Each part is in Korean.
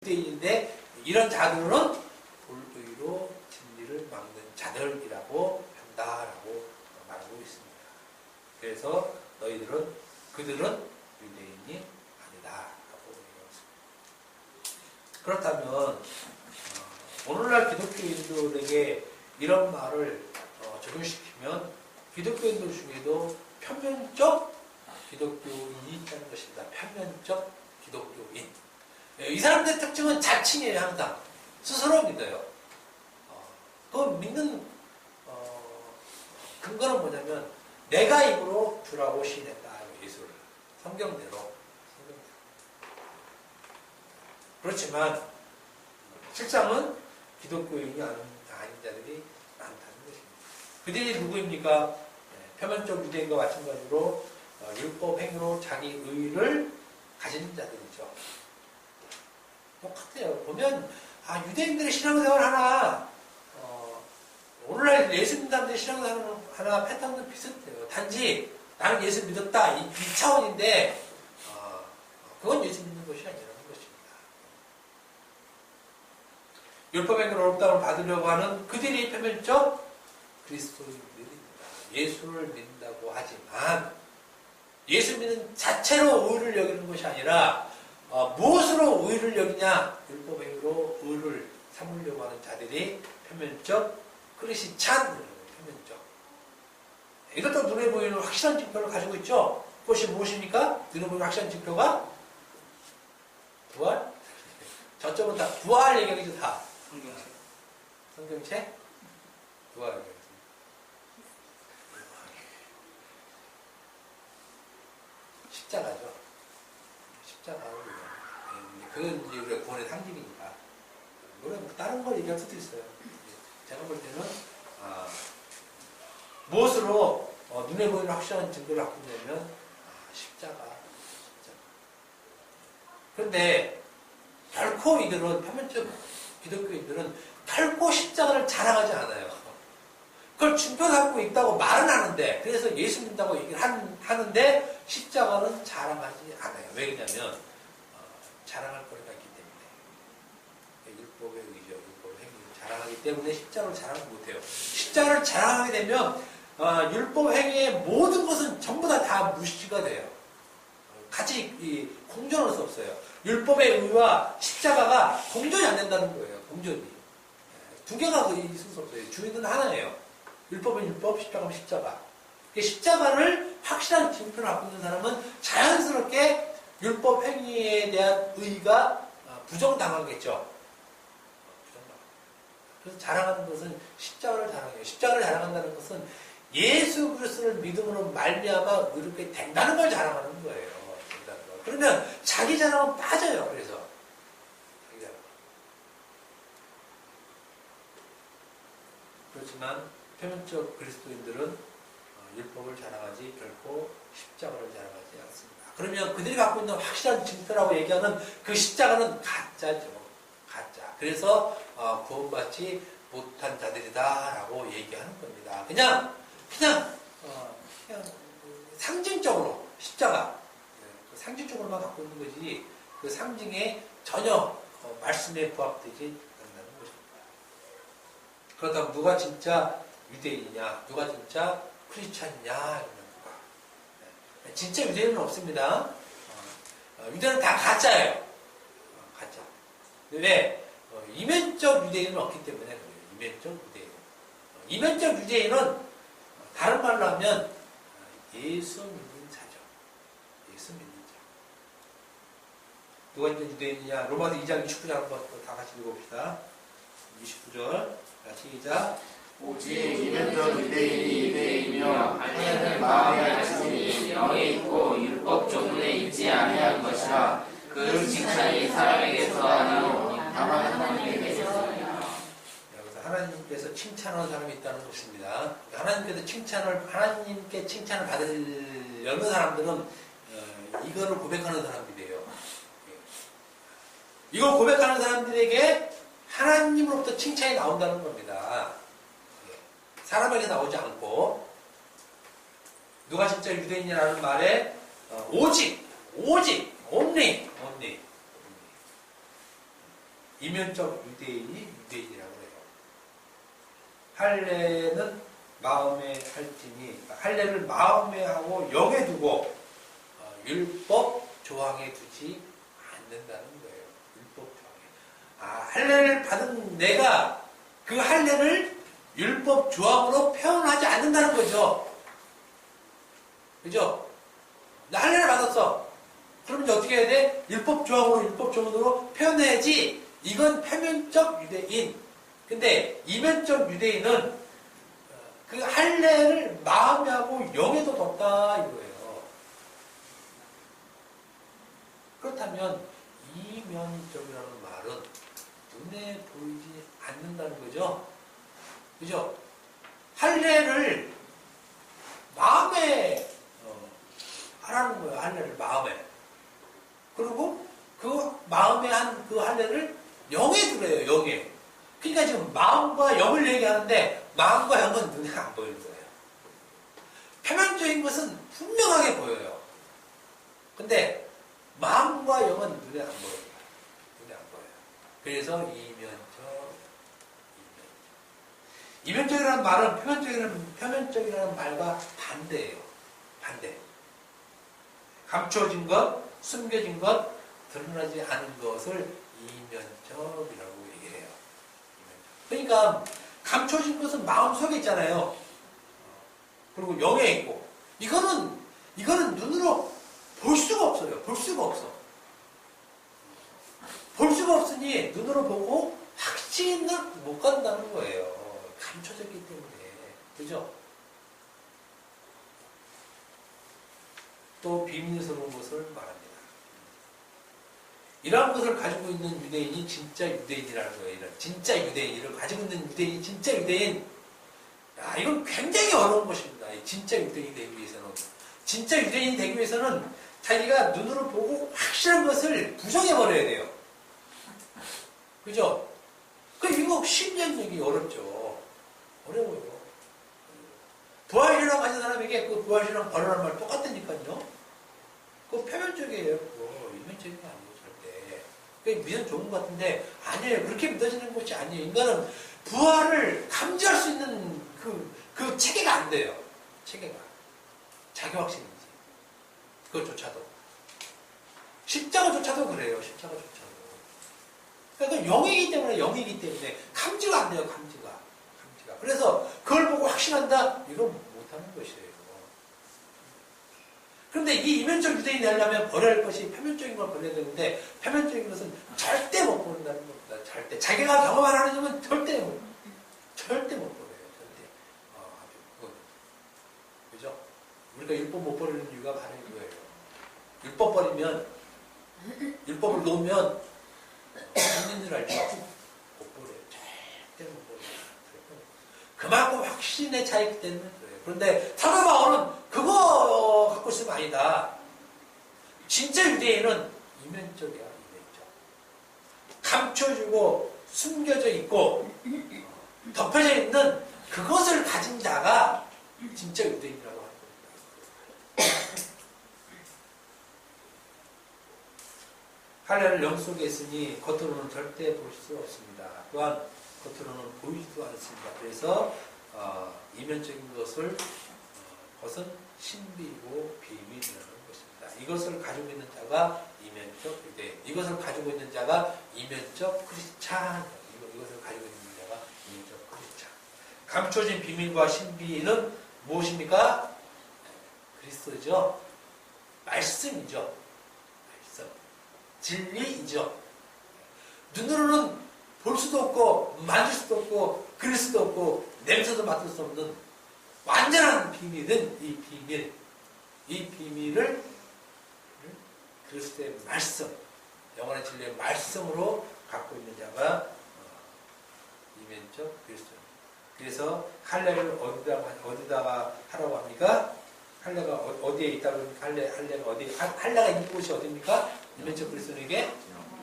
유대인인데 이런 자들은 불의로 진리를 막는 자들이라고 한다라고 말하고 있습니다. 그래서 그들은 유대인이 아니다라고 얘기했습니다. 그렇다면 오늘날 기독교인들에게 이런 말을 적용시키면 기독교인들 중에도 편면적 기독교인이 있다는 것입니다. 편면적 기독교인. 이 사람들의 특징은 자칭이에요. 항상 스스로 믿어요. 그 믿는 근거는 뭐냐면 내가 입으로 주라고 시인했다. 예수를 성경대로. 그렇지만 실상은 기독교인이 아닌 자들이 많다는 것입니다. 그들이 누구입니까? 표면적 유대인과 마찬가지로 율법 행위로 자기 의를 가진 자들이죠. 똑같아요. 보면 유대인들의 신앙생활 하나 오늘날 예수 믿는 사람들의 신앙생활 하나 패턴도 비슷해요. 단지 나는 예수 믿었다 이 차원인데 그건 예수 믿는 것이 아니라는 것입니다. 율법 행위로 어렵다고 받으려고 하는 그들이 표면적 그리스도인들입니다. 예수를 믿는다고 하지만 예수 믿는 자체로 의를 여기는 것이 아니라 무엇으로 의를 여기냐? 율법 행위로 의를 삼으려고 하는 자들이 표면적 크리스찬 표면적. 이것도 눈에 보이는 확실한 증표를 가지고 있죠. 그것이 무엇입니까? 눈에 보이는 확실한 증표가 부활? 저쪽은 다 부활 얘기하죠. 다 성경책? 부활 얘기하죠. 십자가죠. 십자가는 그건 이제 우리가 구원의 상징이니까. 물론 다른 걸 얘기할 수도 있어요. 제가 볼 때는 무엇으로 눈에 보이는 확실한 증거를 갖고 있냐면 십자가. 그런데 결코 이들은 표면적 기독교인들은 결코 십자가를 자랑하지 않아요. 그걸 증표 갖고 있다고 말은 하는데, 그래서 예수 믿는다고 얘기를 하는데 십자가는 자랑하지 않아요. 왜 그러냐면 자랑할 거리가 있기 때문에. 율법의 의죠. 율법의 행위를 자랑하기 때문에 십자가를 자랑 못해요. 십자가를 자랑하게 되면 율법 행위의 모든 것은 전부 다 무시가 돼요. 같이 공존할 수 없어요. 율법의 의와 십자가가 공존이 안 된다는 거예요. 공존이. 두 개가 있을 수 없어요. 주인은 하나예요. 율법은 율법, 십자가는 십자가. 십자가를 확실한 증표를 갖고 있는 사람은 자연스럽게 율법 행위에 대한 의의가 부정당하겠죠. 그래서 자랑하는 것은 십자가를 자랑해요. 십자가를 자랑한다는 것은 예수 그리스도를 믿음으로 말미암아 의롭게 된다는 걸 자랑하는 거예요. 그러면 자기 자랑은 빠져요. 그래서 그렇지만 표면적 그리스도인들은 율법을 자랑하지 결코 십자가를 자랑하지 않습니다. 그러면 그들이 갖고 있는 확실한 증표라고 얘기하는 그 십자가는 가짜죠. 가짜. 그래서 구원받지 못한 자들이다라고 얘기하는 겁니다. 그냥 상징적으로 십자가 상징적으로만 갖고 있는 거지 그 상징에 전혀 말씀에 부합되지 않는다는 것입니다. 그렇다면 누가 진짜 유대인이냐, 누가 진짜 크리스찬이냐 이런 거. 진짜 유대인은 없습니다. 유대인은 다 가짜예요. 가짜. 왜? 이면적 유대인은 없기 때문에 그래요. 이면적 유대인. 이면적 유대인은 다른 말로 하면 예수 믿는 자죠. 예수 믿는 자. 누가 이제 유대인이냐? 로마서 2장 29절 한번 다 같이 읽어봅시다. 29절. 시작. 오직 이면적 유대인이 유대이며 하나님의 마음에 하시니 영에 있고 율법 조문에 있지 아니한 것이라. 그 칭찬이 사람에게서 아니요 다만 하나님에게서냐. 여기서 하나님께서 칭찬하는 사람이 있다는 것입니다. 하나님께 칭찬을 받으려는 사람들은 이거를 고백하는 사람들이에요. 이걸 고백하는 사람들에게 하나님으로부터 칭찬이 나온다는 겁니다. 사람에게 나오지 않고. 누가 진짜 유대인이라는 말에 오직 only 이면적 유대인이 유대인이라고 해요. 할례는 마음에 할지니 할례를 마음에 하고 영에 두고 율법 조항에 두지 않는다는 거예요. 율법 조항에. 할례를 받은 내가 그 할례를 율법 조항으로 표현하지 않는다는 거죠. 그죠? 나 할례를 받았어. 그러면 이제 어떻게 해야 돼? 율법 조항으로 표현해야지. 이건 표면적 유대인. 근데 이면적 유대인은 그 할례를 마음에 하고 영에도 뒀다 이거예요. 그렇다면 이면적이라는 말은 눈에 보이지 않는다는 거죠. 그죠? 할례를 마음에 하라는 거예요. 할례를 마음에. 그리고 그 마음에 한 그 할례를 영에 두래요. 영에. 그러니까 지금 마음과 영을 얘기하는데 마음과 영은 눈에 안 보이는 거예요. 표면적인 것은 분명하게 보여요. 근데 마음과 영은 눈에 안 보여요. 눈에 안 보여요. 그래서 이면적이라는 말은 표면적이라는 말과 반대예요. 반대. 감춰진 것, 숨겨진 것, 드러나지 않은 것을 이면적이라고 얘기해요. 그러니까 감춰진 것은 마음속에 있잖아요. 그리고 영에 있고 이거는 눈으로 볼 수가 없어요. 볼 수가 없어. 볼 수가 없으니 눈으로 보고 확신은 못 간다는 거예요. 감춰졌기 때문에. 그죠? 또 비밀스러운 것을 말합니다. 이러한 것을 가지고 있는 유대인이 진짜 유대인이라는 거예요. 이런 진짜 유대인, 이를 가지고 있는 유대인이 진짜 유대인. 야, 이건 굉장히 어려운 것입니다. 진짜 유대인이 되기 위해서는. 진짜 유대인이 되기 위해서는 자기가 눈으로 보고 확실한 것을 부정해버려야 돼요. 그죠? 이거 심리학력이 어렵죠. 어려워요. 부활신앙 가진 사람에게 그 부활신앙 바로라는 말 똑같다니까요. 그거 표면적이에요. 그거 이면적인 게 아니에요. 절대. 그게 믿음 좋은 것 같은데 아니에요. 그렇게 믿어지는 것이 아니에요. 인간은 부활을 감지할 수 있는 그 체계가 안 돼요. 체계가. 자기 확신이지. 그것조차도. 십자가조차도 그래요. 십자가조차도. 그러니까 영이기 때문에 감지가 안 돼요. 감지가. 그래서 그걸 보고 확신한다? 이건 못하는 것이에요. 그런데 이 이면적 유대인이 되려면 버려야 할 것이 표면적인 걸 버려야 되는데 표면적인 것은 절대 못 버린다는 겁니다. 절대. 자기가 경험 안 하는 점은 절대 못 버려요. 절대. 그죠? 우리가 율법 못 버리는 이유가 바로 이거예요. 율법 버리면, 율법을 놓으면 있는 줄 알죠? 못 버려요. 절대 못 버려요. 그만큼 확신에 차있기 때문에 그래요. 그런데 사도 바울은 그거 갖고 있으면 아니다. 진짜 유대인은 이면적이야. 이면적. 감춰지고 숨겨져 있고 덮여져 있는 그것을 가진 자가 진짜 유대인이라고 하는 겁니다. 할례를 영 속에 있으니 겉으로는 절대 볼 수 없습니다. 또한 겉으로는 보이지도 않습니다. 그래서 이면적인 것은 신비이고 비밀이라는 것입니다. 이것을 가지고 있는 자가 이면적 유대인, 이것을 가지고 있는 자가 이면적 크리스찬, 이것을 가지고 있는 자가 이면적 크리스찬. 감춰진 비밀과 신비는 무엇입니까? 그리스도죠. 말씀이죠. 말씀. 진리이죠. 눈으로는 볼 수도 없고 만질 수도 없고 그릴 수도 없고 냄새도 맡을 수 없는 완전한 비밀은 이 비밀을 그리스도의 말씀, 영원한 진리의 말씀으로 갖고 있는 자가 이면적 그리스도입니다. 그래서 할례를 어디다가 하라고 합니까? 할례가 어디에 있다고 합니까? 할례가 있는 곳이 어디입니까? 이면적 그리스도에게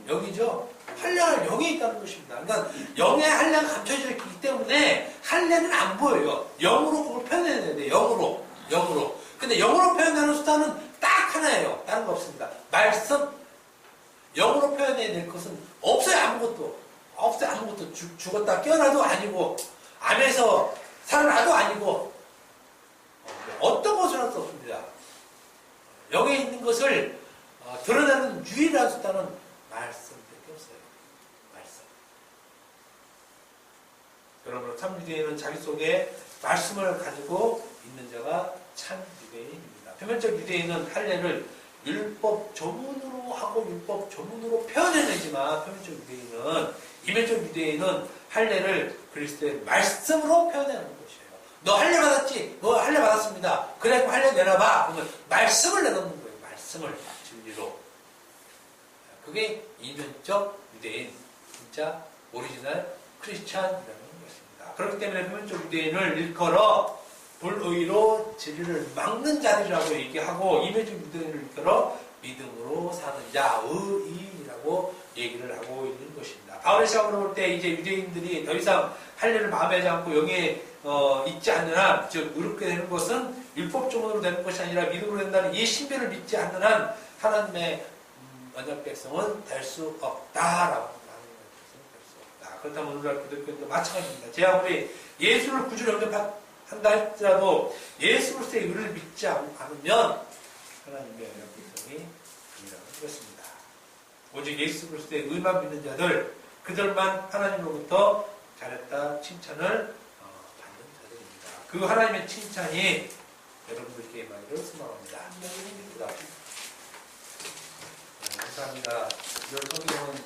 여기죠. 할례가 영에 있다는 것입니다. 그러니까 영의 할례가 감춰져 있기 때문에 할례는 안 보여요. 영으로 그걸 표현해야 돼요. 영으로. 근데 영으로 표현하는 수단은 딱 하나예요. 다른 거 없습니다. 말씀. 영으로 표현해야 될 것은 없어요. 아무것도. 없어요. 아무것도. 죽었다 깨어나도 아니고 암에서 살아나도 아니고 어떤 것을 할 수 없습니다. 여기에 있는 것을 드러내는 유일한 수단은 말씀밖에 없어요. 말씀. 그러므로 참 유대인은 자기 속에 말씀을 가지고 있는 자가 참 유대인입니다. 표면적 유대인은 할례를 율법 조문으로 하고 율법 조문으로 표현해내지만 표면적 유대인은 이면적 유대인은 할례를 그리스도의 말씀으로 표현하는 것이에요. 너 할례 받았지? 너 할례 받았습니다. 그래 할례 내놔봐. 그러면 말씀을 내놓는 거예요. 말씀을 진리로. 그게 이면적 유대인, 진짜 오리지널 크리스찬이라는 것입니다. 그렇기 때문에 표면적 유대인을 일컬어 불의로 진리를 막는 자들이라고 얘기하고 이면적 유대인을 일컬어 믿음으로 사는 자, 의인이라고 얘기를 하고 있는 것입니다. 바울의 시각으로 볼 때 이제 유대인들이 더 이상 할례를 마음에 하지 않고 영에 있지 않는 한, 즉 의롭게 되는 것은 율법적으로 되는 것이 아니라 믿음으로 된다는 이 신비를 믿지 않는 한 하나님의 언약 백성은 될 수 없다라고 하는 것은. 그렇다면 오늘날 기독교도 마찬가지입니다. 제 아무리 예수를 구주로 영접한다 할지라도 예수로서의 의를 믿지 않으면 하나님의 언약 백성이 아니라는 것입니다. 오직 예수 그리스도의 의만 믿는 자들, 그들만 하나님으로부터 잘했다 칭찬을 받는 자들입니다. 그 하나님의 칭찬이 여러분들께 많이를 소망합니다. 감사합니다. 이런 성경은